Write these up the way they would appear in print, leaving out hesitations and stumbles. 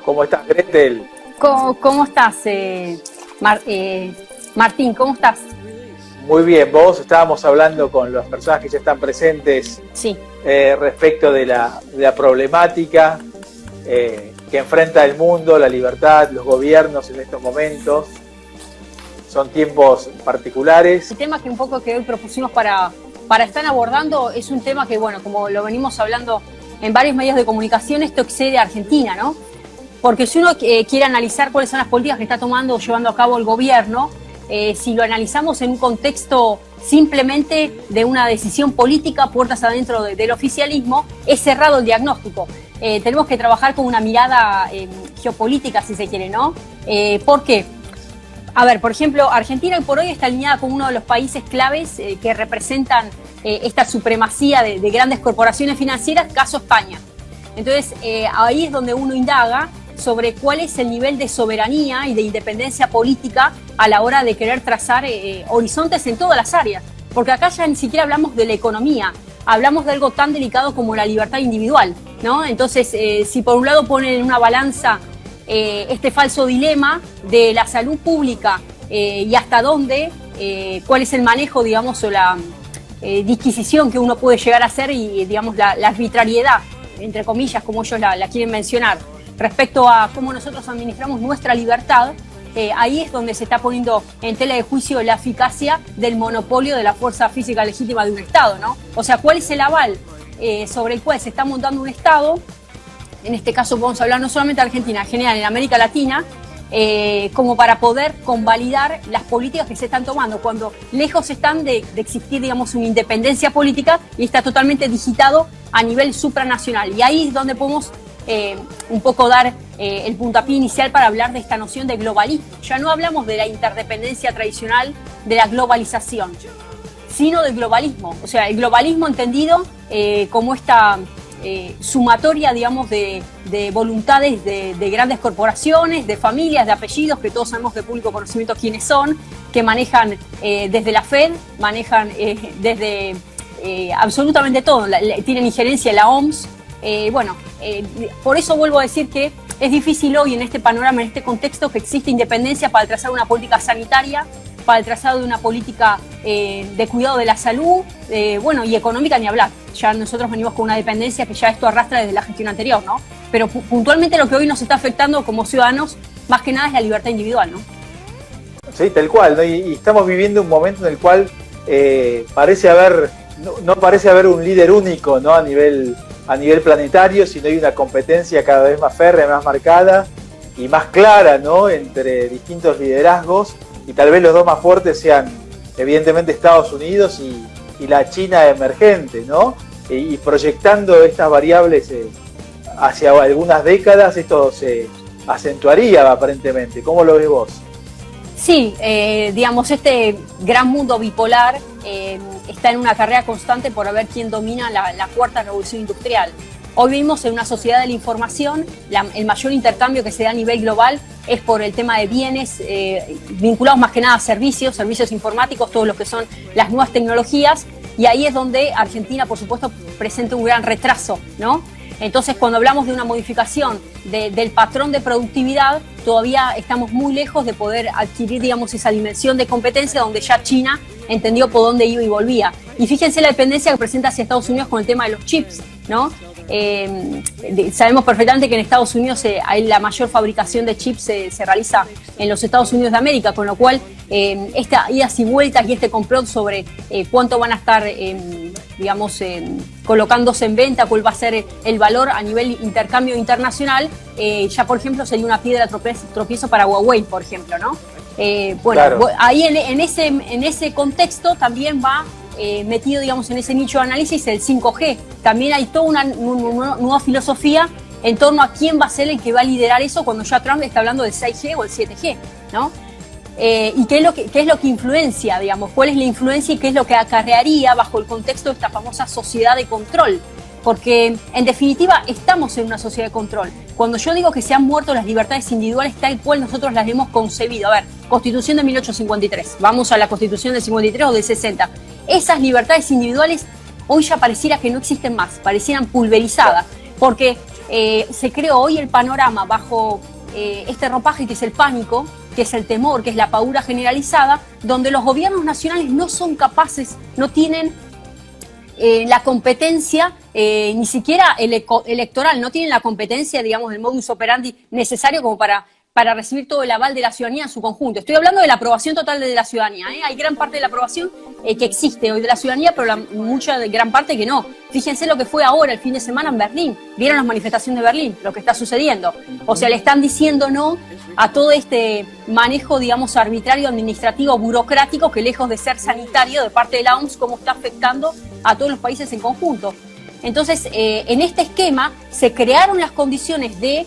¿Cómo estás, Gretel? ¿Cómo estás, Martín? ¿Cómo estás? Muy bien, vos estábamos hablando con las personas que ya están presentes, sí. Respecto de la problemática que enfrenta el mundo, la libertad, los gobiernos en estos momentos. Son tiempos particulares. El tema que un poco que hoy propusimos para estar abordando es un tema que, bueno, como lo venimos hablando en varios medios de comunicación, esto excede a Argentina, ¿no? Porque si uno quiere analizar cuáles son las políticas que está tomando o llevando a cabo el gobierno, si lo analizamos en un contexto simplemente de una decisión política, puertas adentro del oficialismo, es cerrado el diagnóstico. Tenemos que trabajar con una mirada geopolítica, si se quiere, ¿no? ¿Por qué? A ver, por ejemplo, Argentina hoy por hoy está alineada con uno de los países claves que representan esta supremacía de grandes corporaciones financieras, caso España. Entonces, ahí es donde uno indaga sobre cuál es el nivel de soberanía y de independencia política a la hora de querer trazar horizontes en todas las áreas. Porque acá ya ni siquiera hablamos de la economía, hablamos de algo tan delicado como la libertad individual, ¿no? Entonces, si por un lado ponen en una balanza este falso dilema de la salud pública y hasta dónde, cuál es el manejo, digamos, o la disquisición que uno puede llegar a hacer y, digamos, la arbitrariedad, entre comillas, como ellos la quieren mencionar, respecto a cómo nosotros administramos nuestra libertad, ahí es donde se está poniendo en tela de juicio la eficacia del monopolio de la fuerza física legítima de un Estado, ¿no? O sea, ¿cuál es el aval sobre el cual se está montando un Estado? En este caso vamos a hablar no solamente de Argentina, en general en América Latina, como para poder convalidar las políticas que se están tomando, cuando lejos están de existir, digamos, una independencia política y está totalmente digitado a nivel supranacional. Y ahí es donde podemos un poco dar el puntapié inicial para hablar de esta noción de globalismo. Ya no hablamos de la interdependencia tradicional, de la globalización, sino del globalismo. O sea, el globalismo entendido como esta sumatoria, digamos, de voluntades de grandes corporaciones, de familias, de apellidos, que todos sabemos de público conocimiento quiénes son, que manejan desde la Fed, manejan desde absolutamente todo, tienen injerencia en la OMS. Por eso vuelvo a decir que es difícil hoy en este panorama, en este contexto, que existe independencia para trazar una política sanitaria, para el trazado de una política de cuidado de la salud, y económica ni hablar. Ya nosotros venimos con una dependencia que ya esto arrastra desde la gestión anterior, ¿no? Pero puntualmente lo que hoy nos está afectando como ciudadanos, más que nada es la libertad individual, ¿no? Sí, tal cual, ¿no? Y estamos viviendo un momento en el cual parece haber, no parece haber un líder único, ¿no? A nivel planetario, sino hay una competencia cada vez más férrea, más marcada y más clara, ¿no? Entre distintos liderazgos, y tal vez los dos más fuertes sean evidentemente Estados Unidos y la China emergente, ¿no? Y proyectando estas variables hacia algunas décadas, esto se acentuaría aparentemente. ¿Cómo lo ves vos? Sí, digamos, este gran mundo bipolar está en una carrera constante por ver quién domina la cuarta revolución industrial. Hoy vivimos en una sociedad de la información, el mayor intercambio que se da a nivel global es por el tema de bienes vinculados más que nada a servicios informáticos, todo lo que son las nuevas tecnologías, y ahí es donde Argentina, por supuesto, presenta un gran retraso, ¿no? Entonces, cuando hablamos de una modificación del patrón de productividad, todavía estamos muy lejos de poder adquirir, digamos, esa dimensión de competencia donde ya China entendió por dónde iba y volvía. Y fíjense la dependencia que presenta hacia Estados Unidos con el tema de los chips, ¿no? Sabemos perfectamente que en Estados Unidos la mayor fabricación de chips se realiza en los Estados Unidos de América, con lo cual estas idas y vueltas y este complot sobre cuánto van a estar colocándose en venta, cuál va a ser el valor a nivel intercambio internacional, ya por ejemplo sería una piedra tropiezo para Huawei, por ejemplo, ¿no? Claro. Ahí en ese contexto también va metido, digamos, en ese nicho de análisis el 5G. También hay toda una nueva filosofía en torno a quién va a ser el que va a liderar eso cuando ya Trump está hablando del 6G o el 7G, ¿no? Y qué es lo que influencia, digamos, cuál es la influencia y qué es lo que acarrearía bajo el contexto de esta famosa sociedad de control. Porque, en definitiva, estamos en una sociedad de control. Cuando yo digo que se han muerto las libertades individuales tal cual nosotros las hemos concebido. A ver, Constitución de 1853. Vamos a la Constitución del 53 o del 60. Esas libertades individuales hoy ya pareciera que no existen más, parecieran pulverizadas. Porque se creó hoy el panorama bajo este ropaje que es el pánico, que es el temor, que es la paura generalizada, donde los gobiernos nacionales no son capaces, no tienen la competencia, ni siquiera electoral, no tienen la competencia, digamos, del modus operandi necesario como para recibir todo el aval de la ciudadanía en su conjunto. Estoy hablando de la aprobación total de la ciudadanía, ¿eh? Hay gran parte de la aprobación que existe hoy de la ciudadanía, pero gran parte que no. Fíjense lo que fue ahora, el fin de semana en Berlín. ¿Vieron las manifestaciones de Berlín? Lo que está sucediendo. O sea, le están diciendo no a todo este manejo, digamos, arbitrario, administrativo, burocrático, que lejos de ser sanitario de parte de la OMS, cómo está afectando a todos los países en conjunto. Entonces, en este esquema se crearon las condiciones de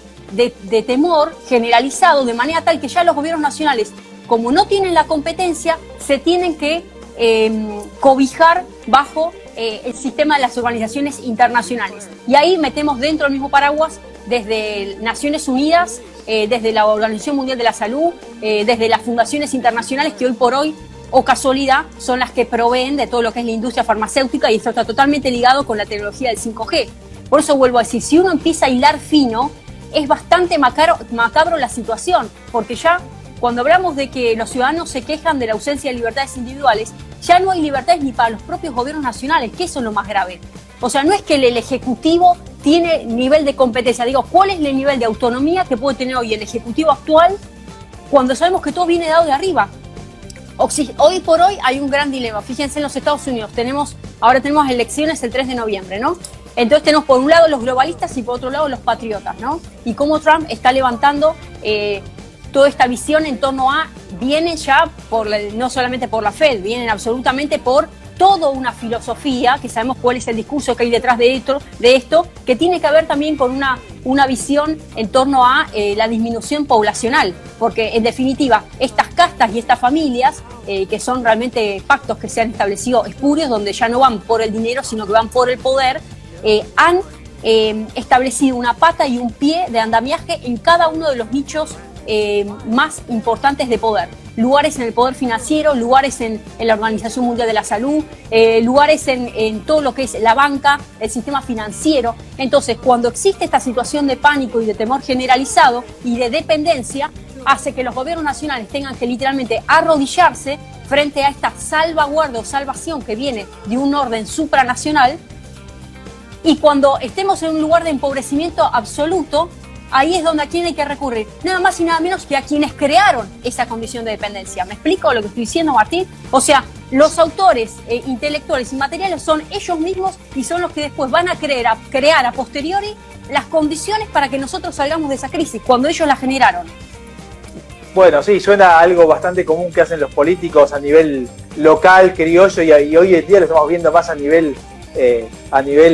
temor generalizado, de manera tal que ya los gobiernos nacionales, como no tienen la competencia, se tienen que cobijar bajo el sistema de las organizaciones internacionales. Y ahí metemos dentro del mismo paraguas desde Naciones Unidas, desde la Organización Mundial de la Salud, desde las fundaciones internacionales que hoy por hoy, o casualidad, son las que proveen de todo lo que es la industria farmacéutica, y esto está totalmente ligado con la tecnología del 5G. Por eso vuelvo a decir, si uno empieza a hilar fino, es bastante macabro la situación, porque ya cuando hablamos de que los ciudadanos se quejan de la ausencia de libertades individuales, ya no hay libertades ni para los propios gobiernos nacionales, que eso es lo más grave. O sea, no es que el Ejecutivo tiene nivel de competencia, digo, ¿cuál es el nivel de autonomía que puede tener hoy el Ejecutivo actual cuando sabemos que todo viene dado de arriba? Hoy por hoy hay un gran dilema. Fíjense, en los Estados Unidos ahora tenemos elecciones el 3 de noviembre, ¿no? Entonces tenemos por un lado los globalistas y por otro lado los patriotas, ¿no? Y cómo Trump está levantando toda esta visión en torno a, vienen ya no solamente por la Fed, vienen absolutamente por toda una filosofía, que sabemos cuál es el discurso que hay detrás de esto, que tiene que ver también con una visión en torno a la disminución poblacional, porque en definitiva estas castas y estas familias, que son realmente pactos que se han establecido espurios, donde ya no van por el dinero, sino que van por el poder, han establecido una pata y un pie de andamiaje en cada uno de los nichos más importantes de poder. Lugares en el poder financiero, lugares en la Organización Mundial de la Salud, lugares en todo lo que es la banca, el sistema financiero. Entonces, cuando existe esta situación de pánico y de temor generalizado y de dependencia, hace que los gobiernos nacionales tengan que literalmente arrodillarse frente a esta salvaguarda o salvación que viene de un orden supranacional. Y cuando estemos en un lugar de empobrecimiento absoluto, ahí es donde a quién hay que recurrir. Nada más y nada menos que a quienes crearon esa condición de dependencia. ¿Me explico lo que estoy diciendo, Martín? O sea, los autores intelectuales y materiales son ellos mismos y son los que después van a crear a posteriori las condiciones para que nosotros salgamos de esa crisis, cuando ellos la generaron. Bueno, sí, suena a algo bastante común que hacen los políticos a nivel local, criollo, y hoy en día lo estamos viendo más a nivel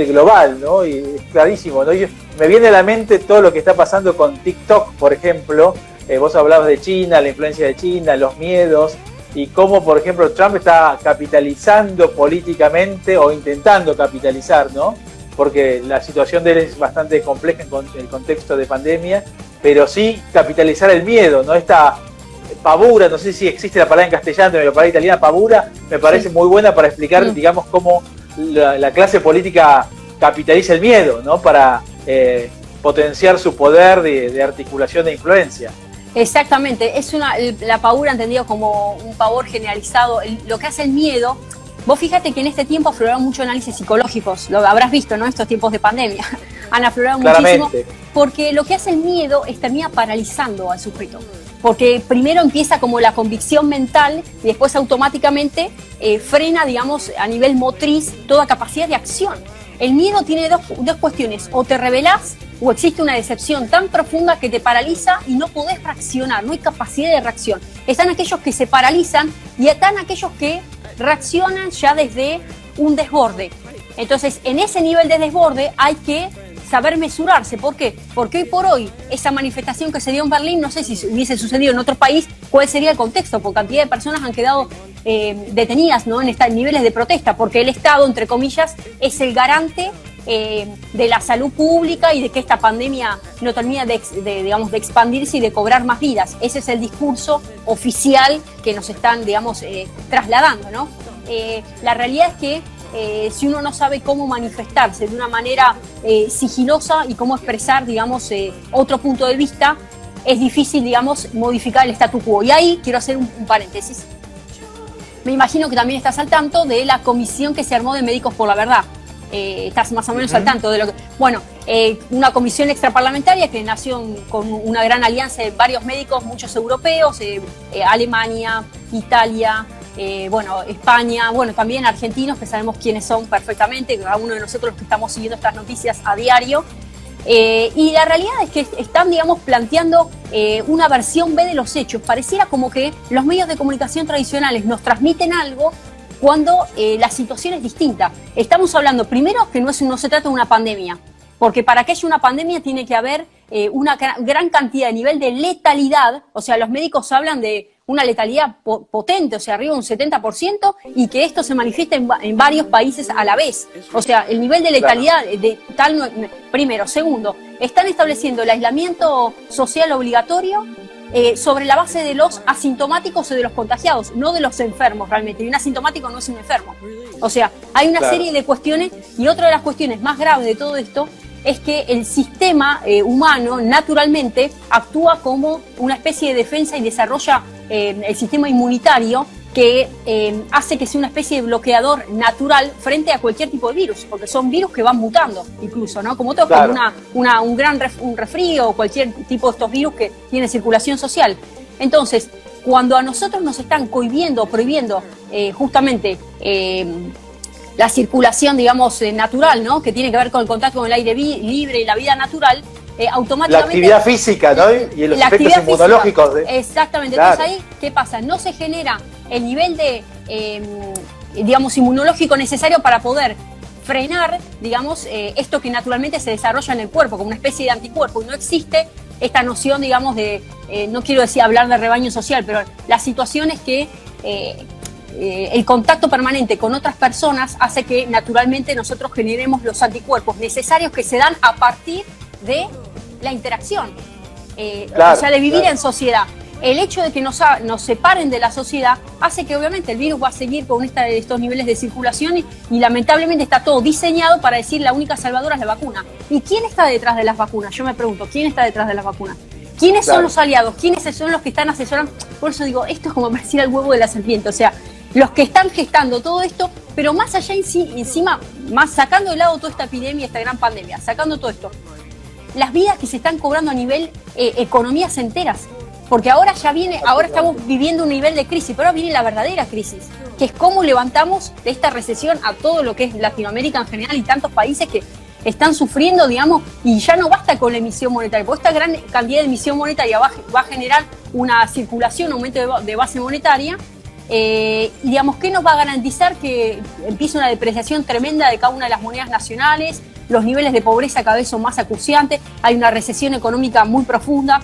global, ¿no? Y es clarísimo, ¿no? Me viene a la mente todo lo que está pasando con TikTok, por ejemplo. Vos hablabas de China, la influencia de China, los miedos, y cómo, por ejemplo, Trump está capitalizando políticamente o intentando capitalizar, ¿no? Porque la situación de él es bastante compleja en el contexto de pandemia, pero sí capitalizar el miedo, ¿no? Esta pavura, no sé si existe la palabra en castellano, la palabra italiana, pavura, me parece muy buena para explicar, digamos, cómo la clase política capitaliza el miedo, ¿no? Para potenciar su poder de articulación e influencia. Exactamente, es la pavura entendido como un pavor generalizado. Lo que hace el miedo, vos fíjate que en este tiempo afloraron muchos análisis psicológicos, lo habrás visto, ¿no? Estos tiempos de pandemia han aflorado muchísimo, porque lo que hace el miedo es termina paralizando al sujeto. Porque primero empieza como la convicción mental y después automáticamente frena, digamos, a nivel motriz toda capacidad de acción. El miedo tiene dos cuestiones: o te rebelás o existe una decepción tan profunda que te paraliza y no podés reaccionar, no hay capacidad de reacción. Están aquellos que se paralizan y están aquellos que reaccionan ya desde un desborde. Entonces, en ese nivel de desborde hay que saber mesurarse. ¿Por qué? Porque hoy por hoy, esa manifestación que se dio en Berlín, no sé si hubiese sucedido en otro país, cuál sería el contexto, porque cantidad de personas han quedado detenidas, ¿no? En estos niveles de protesta, porque el Estado, entre comillas, es el garante de la salud pública y de que esta pandemia no termina de expandirse y de cobrar más vidas. Ese es el discurso oficial que nos están, digamos, trasladando, ¿no? La realidad es que si uno no sabe cómo manifestarse de una manera sigilosa y cómo expresar, digamos, otro punto de vista, es difícil, digamos, modificar el statu quo. Y ahí quiero hacer un paréntesis. Me imagino que también estás al tanto de la comisión que se armó de Médicos por la Verdad. Estás más o menos al tanto de lo que... Bueno, una comisión extraparlamentaria que nació con una gran alianza de varios médicos, muchos europeos, Alemania, Italia, España, también argentinos, que sabemos quiénes son perfectamente, cada uno de nosotros los que estamos siguiendo estas noticias a diario. Y la realidad es que están, digamos, planteando una versión B de los hechos. Pareciera como que los medios de comunicación tradicionales nos transmiten algo cuando la situación es distinta. Estamos hablando, primero, que no se trata de una pandemia, porque para que haya una pandemia tiene que haber una gran cantidad de nivel de letalidad. O sea, los médicos hablan de una letalidad potente, o sea, arriba de un 70%, y que esto se manifiesta en varios países a la vez. O sea, el nivel de letalidad de tal... Primero. Segundo, están estableciendo el aislamiento social obligatorio sobre la base de los asintomáticos o de los contagiados, no de los enfermos realmente. Y un asintomático no es un enfermo. O sea, hay una serie de cuestiones, y otra de las cuestiones más graves de todo esto es que el sistema humano naturalmente actúa como una especie de defensa y desarrolla el sistema inmunitario que hace que sea una especie de bloqueador natural frente a cualquier tipo de virus, porque son virus que van mutando incluso, ¿no? Como otros, como un resfrío o cualquier tipo de estos virus que tiene circulación social. Entonces, cuando a nosotros nos están cohibiendo o prohibiendo justamente la circulación, digamos, natural, ¿no? Que tiene que ver con el contacto con el aire libre y la vida natural, automáticamente... La actividad física, ¿no? Y los efectos inmunológicos. Exactamente. Claro. Entonces ahí, ¿qué pasa? No se genera el nivel de, digamos, inmunológico necesario para poder frenar, digamos, esto que naturalmente se desarrolla en el cuerpo, como una especie de anticuerpo. Y no existe esta noción, digamos, de, no quiero decir hablar de rebaño social, pero la situación es que... el contacto permanente con otras personas hace que naturalmente nosotros generemos los anticuerpos necesarios que se dan a partir de la interacción, o sea, de vivir en sociedad. El hecho de que nos separen de la sociedad hace que obviamente el virus va a seguir con estos niveles de circulación y lamentablemente está todo diseñado para decir la única salvadora es la vacuna. ¿Y quién está detrás de las vacunas? Yo me pregunto, ¿quién está detrás de las vacunas? ¿Quiénes son los aliados? ¿Quiénes son los que están asesorando? Por eso digo, esto es como parecer el huevo de la serpiente, o sea, los que están gestando todo esto, pero más allá encima, más sacando de lado toda esta epidemia, esta gran pandemia, sacando todo esto, las vidas que se están cobrando a nivel economías enteras, porque ahora estamos viviendo un nivel de crisis, pero ahora viene la verdadera crisis, que es cómo levantamos de esta recesión a todo lo que es Latinoamérica en general y tantos países que están sufriendo, digamos, y ya no basta con la emisión monetaria, porque esta gran cantidad de emisión monetaria va a generar una circulación, un aumento de base monetaria. Y digamos, ¿qué nos va a garantizar que empiece una depreciación tremenda de cada una de las monedas nacionales? Los niveles de pobreza cada vez son más acuciantes, hay una recesión económica muy profunda.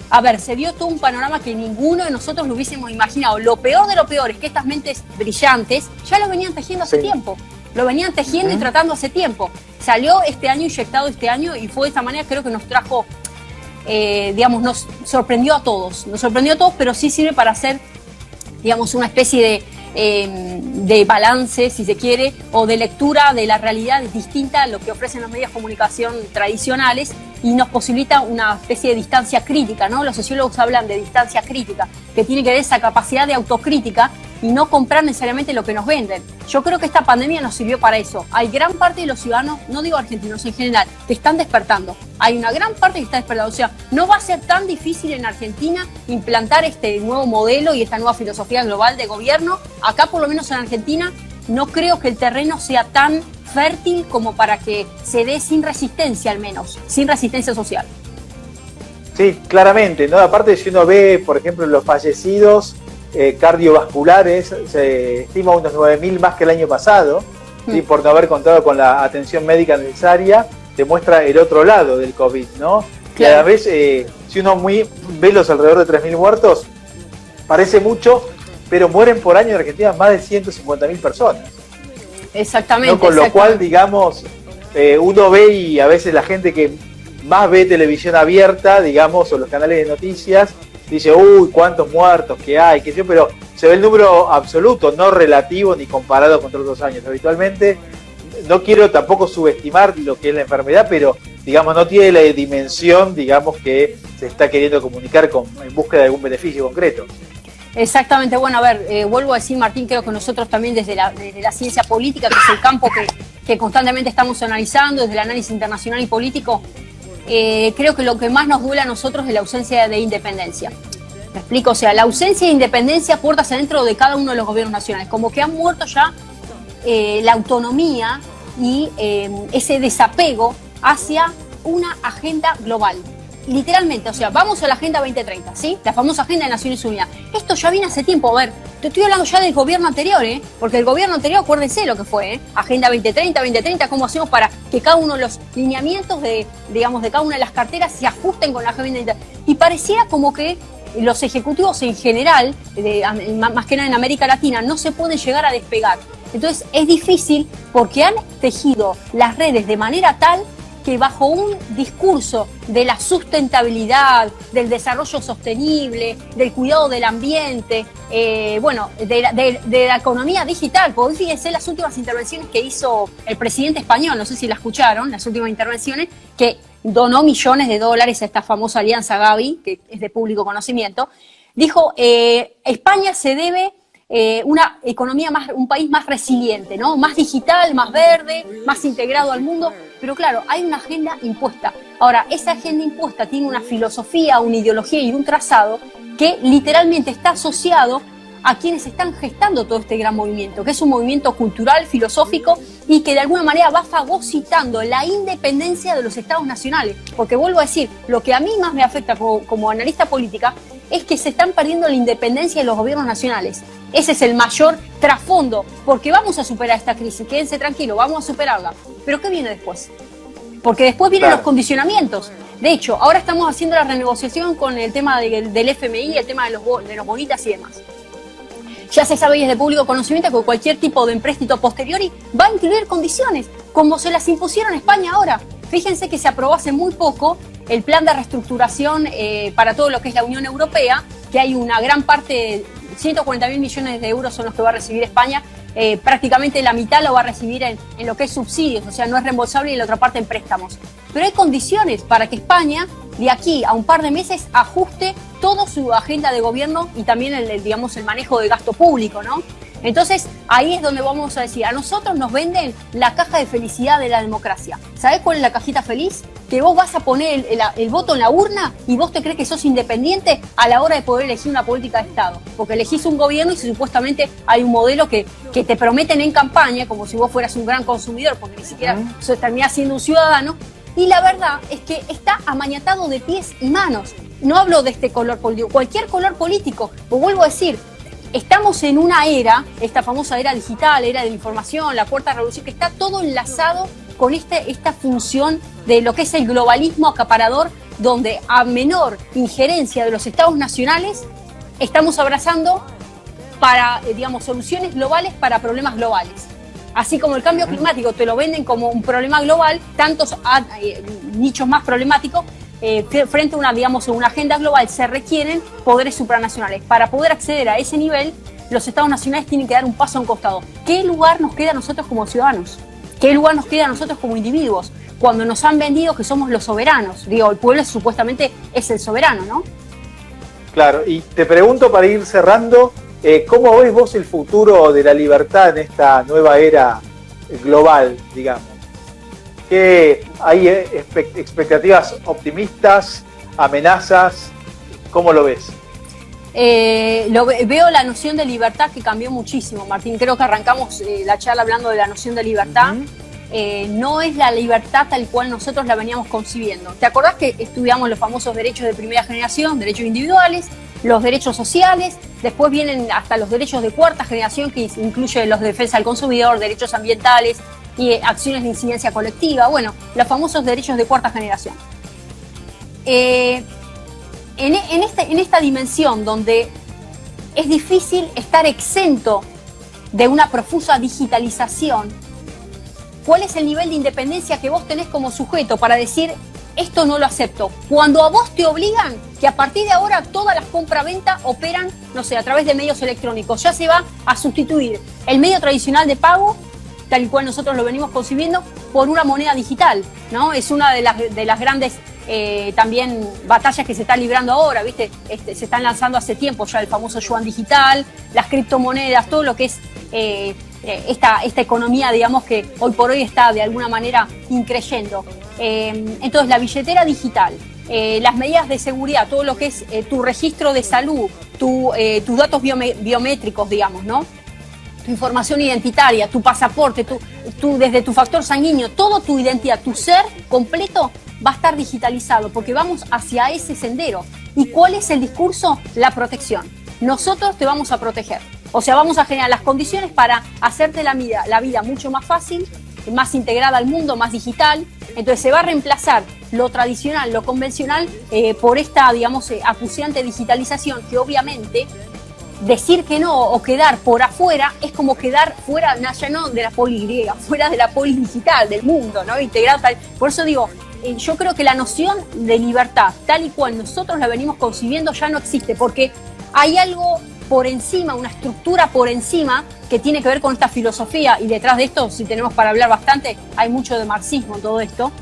A ver, se vio todo un panorama que ninguno de nosotros lo hubiésemos imaginado. Lo peor de lo peor es que estas mentes brillantes ya lo venían tejiendo hace tiempo. Lo venían tejiendo y tratando hace tiempo. Salió este año, inyectado este año, y fue de esta manera, creo que nos trajo, digamos, nos sorprendió a todos. Nos sorprendió a todos, pero sí sirve para hacer, digamos, una especie de balance, si se quiere, o de lectura de la realidad distinta a lo que ofrecen los medios de comunicación tradicionales, y nos posibilita una especie de distancia crítica, ¿no? Los sociólogos hablan de distancia crítica, que tiene que ver esa capacidad de autocrítica y no comprar necesariamente lo que nos venden. Yo creo que esta pandemia nos sirvió para eso. Hay gran parte de los ciudadanos, no digo argentinos en general, que están despertando. Hay una gran parte que está despertando. O sea, no va a ser tan difícil en Argentina implantar este nuevo modelo y esta nueva filosofía global de gobierno. Acá, por lo menos en Argentina, no creo que el terreno sea tan fértil como para que se dé sin resistencia, al menos, sin resistencia social. Sí, claramente, ¿no? Aparte, si uno ve, por ejemplo, los fallecidos cardiovasculares, se estima unos 9.000 más que el año pasado, ¿sí? Por no haber contado con la atención médica necesaria, demuestra el otro lado del COVID, ¿no? Claro. Y a la vez, si uno ve los alrededor de 3.000 muertos, parece mucho, pero mueren por año en Argentina más de 150.000 personas. Exactamente. ¿No? Con lo cual, digamos, uno ve, y a veces la gente que más ve televisión abierta, digamos, o los canales de noticias, dice, uy, cuántos muertos que hay, qué sé yo, pero se ve el número absoluto, no relativo ni comparado con otros años. Habitualmente, no quiero tampoco subestimar lo que es la enfermedad, pero digamos no tiene la dimensión, digamos, que se está queriendo comunicar en búsqueda de algún beneficio concreto. Exactamente, bueno, a ver, vuelvo a decir, Martín, creo que nosotros también desde la ciencia política, que es el campo que constantemente estamos analizando, desde el análisis internacional y político, creo que lo que más nos duele a nosotros es la ausencia de independencia. ¿Me explico? O sea, la ausencia de independencia puertas adentro de cada uno de los gobiernos nacionales, como que han muerto ya la autonomía y ese desapego hacia una agenda global. Literalmente, o sea, vamos a la Agenda 2030, ¿sí? La famosa Agenda de Naciones Unidas. Esto ya viene hace tiempo, a ver, te estoy hablando ya del gobierno anterior, porque el gobierno anterior, acuérdense lo que fue, Agenda 2030, cómo hacemos para que cada uno de los lineamientos de cada una de las carteras se ajusten con la Agenda 2030. Y pareciera como que los ejecutivos en general, más que nada en América Latina, no se pueden llegar a despegar. Entonces es difícil porque han tejido las redes de manera tal que bajo un discurso de la sustentabilidad, del desarrollo sostenible, del cuidado del ambiente, de la economía digital, porque fíjense las últimas intervenciones que hizo el presidente español, no sé si la escucharon, las últimas intervenciones, que donó millones de dólares a esta famosa alianza Gavi, que es de público conocimiento, dijo, España se debe una economía un país más resiliente, ¿no? Más digital, más verde, más integrado al mundo, pero claro, hay una agenda impuesta. Ahora, esa agenda impuesta tiene una filosofía, una ideología y un trazado que literalmente está asociado a quienes están gestando todo este gran movimiento, que es un movimiento cultural, filosófico y que de alguna manera va fagocitando la independencia de los estados nacionales. Porque vuelvo a decir, lo que a mí más me afecta como analista política es que se están perdiendo la independencia de los gobiernos nacionales. Ese es el mayor trasfondo, porque vamos a superar esta crisis, quédense tranquilos, vamos a superarla. Pero ¿qué viene después? Porque después vienen los condicionamientos. De hecho, ahora estamos haciendo la renegociación con el tema del FMI, el tema de los bonitas y demás. Ya se sabe y es de público conocimiento que cualquier tipo de empréstito posteriori va a incluir condiciones, como se las impusieron en España ahora. Fíjense que se aprobó hace muy poco el plan de reestructuración para todo lo que es la Unión Europea, que hay una gran parte, 140.000 millones de euros son los que va a recibir España, prácticamente la mitad lo va a recibir en lo que es subsidios, o sea, no es reembolsable y la otra parte en préstamos. Pero hay condiciones para que España, de aquí a un par de meses, ajuste toda su agenda de gobierno y también el manejo de gasto público, ¿no? Entonces, ahí es donde vamos a decir, a nosotros nos venden la caja de felicidad de la democracia. ¿Sabés cuál es la cajita feliz? Que vos vas a poner el voto en la urna y vos te crees que sos independiente a la hora de poder elegir una política de Estado. Porque elegís un gobierno y supuestamente hay un modelo que te prometen en campaña, como si vos fueras un gran consumidor, porque ni siquiera terminás siendo un ciudadano. Y la verdad es que está amañatado de pies y manos. No hablo de este color político, cualquier color político. Pues vuelvo a decir, estamos en una era, esta famosa era digital, era de la información, la cuarta revolución, que está todo enlazado con esta función de lo que es el globalismo acaparador, donde a menor injerencia de los estados nacionales estamos abrazando para, soluciones globales para problemas globales. Así como el cambio climático te lo venden como un problema global, tantos nichos más problemáticos, frente a una agenda global se requieren poderes supranacionales. Para poder acceder a ese nivel, los estados nacionales tienen que dar un paso a un costado. ¿Qué lugar nos queda a nosotros como ciudadanos? ¿Qué lugar nos queda a nosotros como individuos? Cuando nos han vendido que somos los soberanos. Digo, el pueblo supuestamente es el soberano, ¿no? Claro, y te pregunto para ir cerrando, ¿cómo ves vos el futuro de la libertad en esta nueva era global, digamos? ¿Qué hay expectativas optimistas, amenazas? ¿Cómo lo ves? Veo la noción de libertad que cambió muchísimo, Martín. Creo que arrancamos la charla hablando de la noción de libertad. No es la libertad tal cual nosotros la veníamos concibiendo. ¿Te acordás que estudiamos los famosos derechos de primera generación, derechos individuales, los derechos sociales? Después vienen hasta los derechos de cuarta generación, que incluye los de defensa del consumidor, derechos ambientales y acciones de incidencia colectiva. Bueno, los famosos derechos de cuarta generación. En esta dimensión donde es difícil estar exento de una profusa digitalización, ¿cuál es el nivel de independencia que vos tenés como sujeto para decir esto no lo acepto. Cuando a vos te obligan que a partir de ahora todas las compra-venta operan, no sé, a través de medios electrónicos, ya se va a sustituir el medio tradicional de pago, tal y cual nosotros lo venimos concibiendo, por una moneda digital, ¿no? Es una de las grandes también batallas que se está librando ahora, ¿viste? Se están lanzando hace tiempo ya el famoso yuan digital, las criptomonedas, todo lo que es esta economía, digamos, que hoy por hoy está de alguna manera increyendo. Entonces, la billetera digital, las medidas de seguridad, todo lo que es tu registro de salud, tus datos biométricos, digamos, ¿no? Tu información identitaria, tu pasaporte, desde tu factor sanguíneo, toda tu identidad, tu ser completo va a estar digitalizado, porque vamos hacia ese sendero. ¿Y cuál es el discurso? La protección. Nosotros te vamos a proteger. O sea, vamos a generar las condiciones para hacerte la vida mucho más fácil, más integrada al mundo, más digital. Entonces se va a reemplazar lo tradicional, lo convencional, por esta, digamos, acuciante digitalización, que obviamente decir que no o quedar por afuera es como quedar fuera, ya no de la poli griega, fuera de la poli digital, del mundo, ¿no? Integrado tal. Por eso digo, yo creo que la noción de libertad, tal y cual nosotros la venimos concibiendo, ya no existe, porque hay algo por encima, una estructura por encima que tiene que ver con esta filosofía, y detrás de esto, si tenemos para hablar bastante, hay mucho de marxismo en todo esto.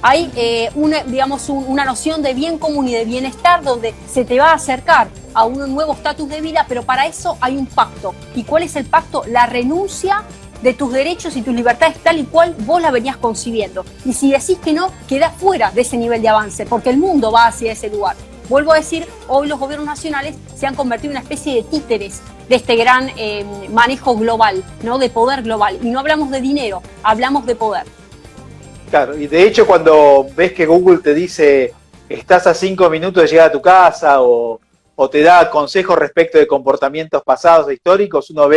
Hay una noción de bien común y de bienestar donde se te va a acercar a un nuevo estatus de vida, pero para eso hay un pacto. ¿Y cuál es el pacto? La renuncia de tus derechos y tus libertades tal y cual vos la venías concibiendo. Y si decís que no, quedás fuera de ese nivel de avance, porque el mundo va hacia ese lugar. Vuelvo a decir, hoy los gobiernos nacionales se han convertido en una especie de títeres de este gran manejo global, ¿no? De poder global. Y no hablamos de dinero, hablamos de poder. Claro, y de hecho cuando ves que Google te dice estás a 5 minutos de llegar a tu casa o te da consejos respecto de comportamientos pasados e históricos, uno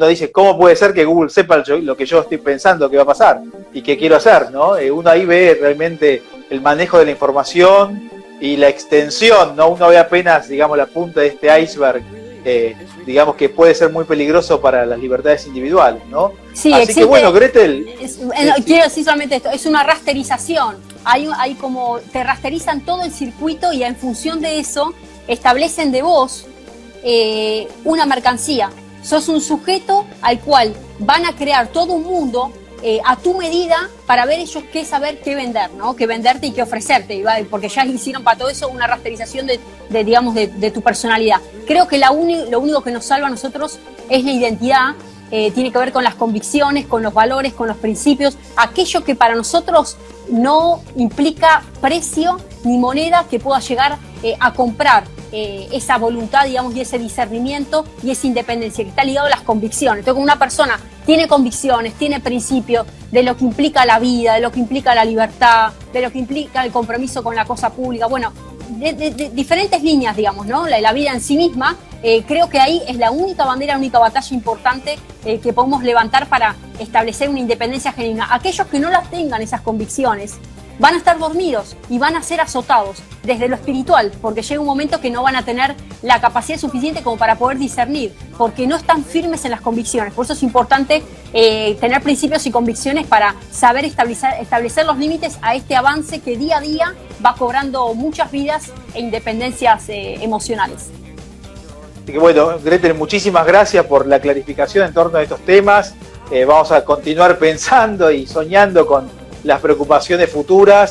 dice, ¿cómo puede ser que Google sepa lo que yo estoy pensando que va a pasar y que quiero hacer, ¿no? Uno ahí ve realmente el manejo de la información y la extensión, ¿no? Uno ve apenas, digamos, la punta de este iceberg, digamos, que puede ser muy peligroso para las libertades individuales, ¿no? Sí, así existe, que bueno, Gretel... quiero decir solamente esto, es una rasterización. Hay como, te rasterizan todo el circuito y en función de eso establecen de vos una mercancía. Sos un sujeto al cual van a crear todo un mundo a tu medida para ver ellos qué saber, qué vender, ¿no? Qué venderte y qué ofrecerte, porque ya hicieron para todo eso una rasterización de tu personalidad. Creo que lo único que nos salva a nosotros es la identidad, tiene que ver con las convicciones, con los valores, con los principios, aquello que para nosotros no implica precio ni moneda que pueda llegar a comprar esa voluntad, digamos, y ese discernimiento y esa independencia que está ligado a las convicciones. Entonces, cuando una persona tiene convicciones, tiene principios de lo que implica la vida, de lo que implica la libertad, de lo que implica el compromiso con la cosa pública, bueno, de diferentes líneas, digamos, ¿no? La vida en sí misma, creo que ahí es la única bandera, la única batalla importante que podemos levantar para establecer una independencia genuina. Aquellos que no las tengan, esas convicciones, van a estar dormidos y van a ser azotados desde lo espiritual, porque llega un momento que no van a tener la capacidad suficiente como para poder discernir, porque no están firmes en las convicciones. Por eso es importante tener principios y convicciones para saber establecer los límites a este avance que día a día va cobrando muchas vidas e independencias emocionales. Así que bueno, Gretel, muchísimas gracias por la clarificación en torno a estos temas. Vamos a continuar pensando y soñando con las preocupaciones futuras.